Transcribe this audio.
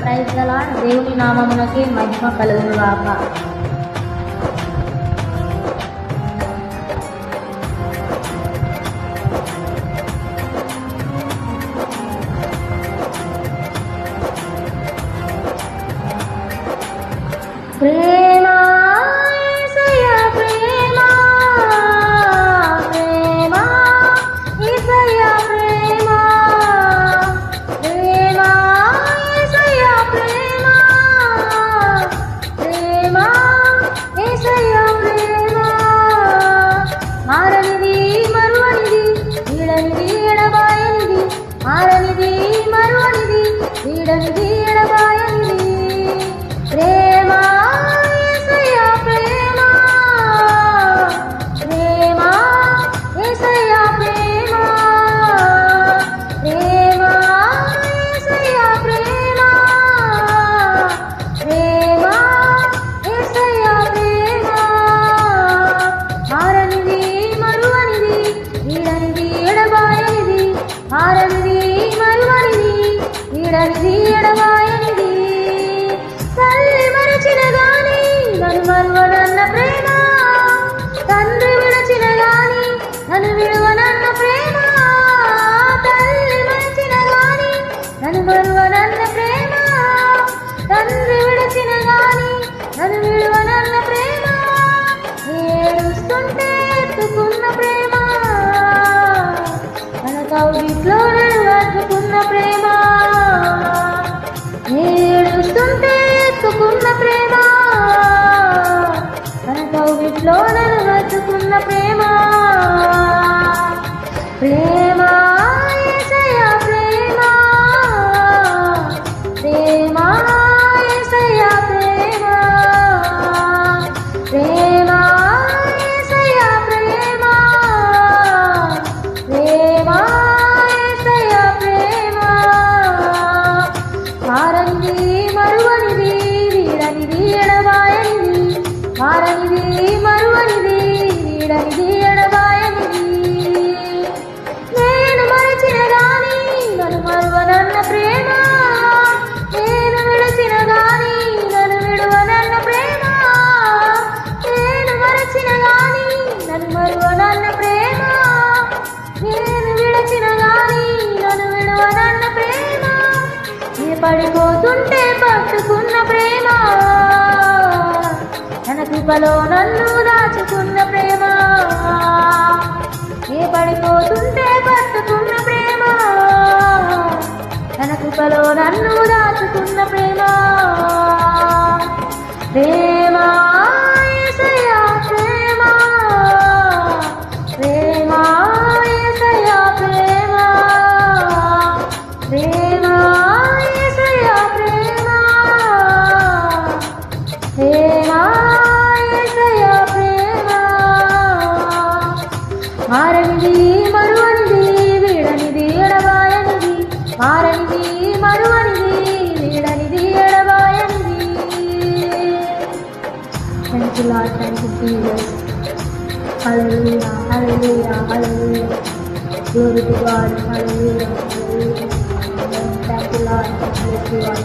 Praise the lord. దేవుని నామమునకే మహిమ కలుగును గాక. ప్రేమ యేసయ్య ప్రేమ, ప్రేమ యేసయ్య ప్రేమ, ప్రేమ యేసయ్య ప్రేమ, ప్రేమ యేసయ్య ప్రేమ. మారనిది మరువనిది, వీడనిది ఎడబాయనిది, మారనిది మరువనిది, వీడనిది ఎడబాయనిది. ప్రేమ యేసయ్య ప్రేమ, ప్రేమ యేసయ్య ప్రేమ, ప్రేమ యేసయ్య ప్రేమ, ప్రేమ యేసయ్య ప్రేమ. మారనిది మరువనిది, వీడనిది ఎడబాయనిది, మారనిది మరువనిది, వీడనిది ఎడబాయనిది. తల్లి మరచిన గాని నన్ను మరువనన్న ప్రేమ, తండ్రి విడచిన గాని నన్ను విడువనన్న ప్రేమ. తల్లి మరచిన గాని నన్ను మరువనన్న ప్రేమ, తండ్రి విడచిన గాని నన్ను విడువనన్న ప్రేమ. ఏడుస్తుంటే ఎత్తుకున్న ప్రేమ, తన కౌగిట్లో నన్ను అద్దుకున్న ప్రేమ. ఏడుస్తుంటే ఎత్తుకున్న ప్రేమ, తన కౌగిట్లో నన్ను హత్తుకున్న ప్రేమ. ప్రేమ యేసయ్య ప్రేమ, ప్రేమ యేసయ్య ప్రేమ, ప్రేమ యేసయ్య ప్రేమ, ప్రేమ యేసయ్య ప్రేమ. మారనిది మరువనిది, వీడనిది ఎడబాయనిది, మారనిది మరువనిది, వీడనిది ఎడబాయనిది. నేను మరచిన గాని నన్ను మరువనన్న ప్రేమ, నేను విడచిన గాని నన్ను విడువనన్న ప్రేమ. నేను మరచిన గాని నన్ను మరువనన్న ప్రేమ, నేను విడచిన గాని నన్ను విడువనన్న ప్రేమ. పడిపోతుంటే పట్టుకున్న ప్రేమ, తన కృపలో నన్ను దాచుకున్న ప్రేమ. ఏ పడిపోతుంటే పట్టుకున్న ప్రేమ, తన కృపలో నన్ను దాచుకున్న ప్రేమ. ప్రేమ యేసయ్య ప్రేమ, ప్రేమ యేసయ్య ప్రేమ, ప్రేమ యేసయ్య ప్రేమ, ప్రేమ యేసయ్య ప్రేమ. మారనిది మరువనిది, వీడనిది ఎడబాయనిది, మారనిది మరువనిది, వీడనిది ఎడబాయనిది. Thank you Lord, thank you Jesus. Hallelujah, hallelujah, hallelujah. Glory to God, hallelujah, hallelujah. Thank you Lord, thank you Lord.